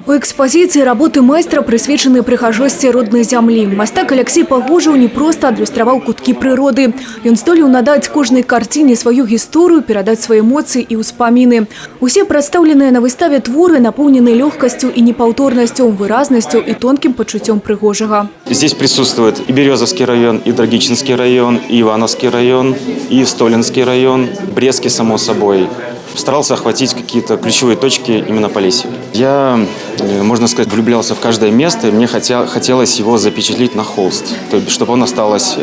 У экспозиции работы майстра присвечаны прыгажосці родной зямлі. Мастак Алексей Пагожаў не просто адлюстраваў куткі прыроды. Ён здолеў надаць кожнай карціне сваю гісторыю, перадаць свае эмоцыі і ўспаміны. Усе прадстаўленыя на выставе творы напоўнены лёгкасцю і непаўторнасцю, выразнасцю і тонкім пачуццём прыгожага. Здесь присутствует и Березовский район, и Драгичинский район, и Ивановский район, и Столинский район, Брестский, само собой. Старался охватить какие-то ключевые точки именно Полесья. Я, можно сказать, влюблялся в каждое место, и мне хотелось его запечатлеть на холст, то есть, чтобы он осталось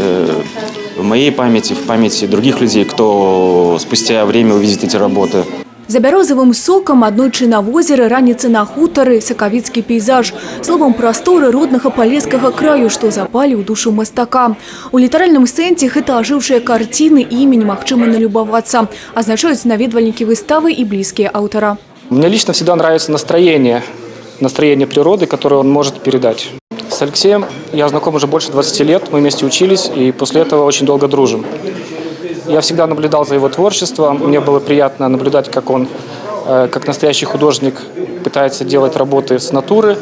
в моей памяти, в памяти других людей, кто спустя время увидит эти работы. За бярозавым сокам аднойчы на возеры, раніцы на хутары, сакавіцкі пейзаж. Словом, прасторы роднага палескага краю, што запалі ў душу мастака. У літаральным сэнсе гэта ажыўшыя карціны, імі немагчыма налюбавацца, азначаюць наведвальнікі выставы і блізкія аўтара. Мне лично всегда нравится настроение природы, которое он может передать. С Алексеем я знаком уже больше 20 лет, мы вместе учились и после этого очень долго дружим. Я всегда наблюдал за его творчеством, мне было приятно наблюдать, как он, как настоящий художник, пытается делать работы с натуры,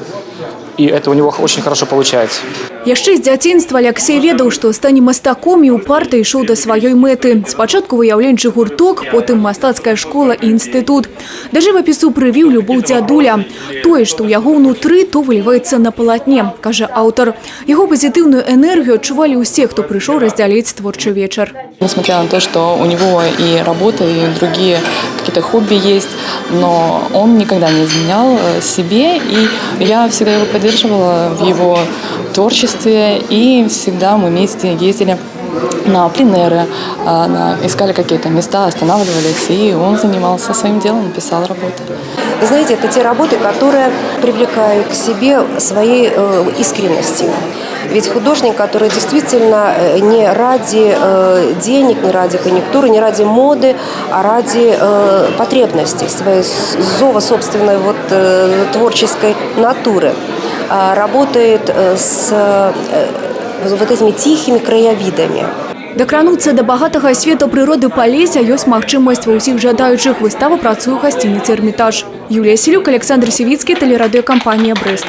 и это у него очень хорошо получается. Яшчэ з дзяцінства Алексей ведаў, што стане мастаком і упарта ішоў да сваёй мэты. Спачатку выяўленчы гурток, потым мастацкая школа і інстытут. Да жывапісу прывіў любоў дзядуля. Тое, што ў яго ўнутры, то выліваецца на палатне, кажа аўтар. Яго пазітыўную энергію адчувалі ўсе, хто прыйшоў раздзяліць творчы вечар. Несмотря на то, что у него и работа, и другие какие-то хобби есть, но он никогда не изменял себе, и я всегда его поддерживала в его творчестве, и всегда мы вместе ездили на пленеры, искали какие-то места, останавливались, и он занимался своим делом, писал работы. Вы знаете, это те работы, которые привлекают к себе своей искренностью. Ведь художник, который действительно не ради денег, не ради конъюнктуры, не ради моды, а ради потребностей, своей зова собственной творческой натуры, работает с вот этими тихими краявидами. Дакрануцца да багатага свету прыроды Палесья ёсць магчымасць ва ўсіх жадаючых. Выстава працуе ў гасцініцы «Эрмітаж». Юлія Селюк, Александр Сівіцкі, тэлерадыёкампанія «Брэст».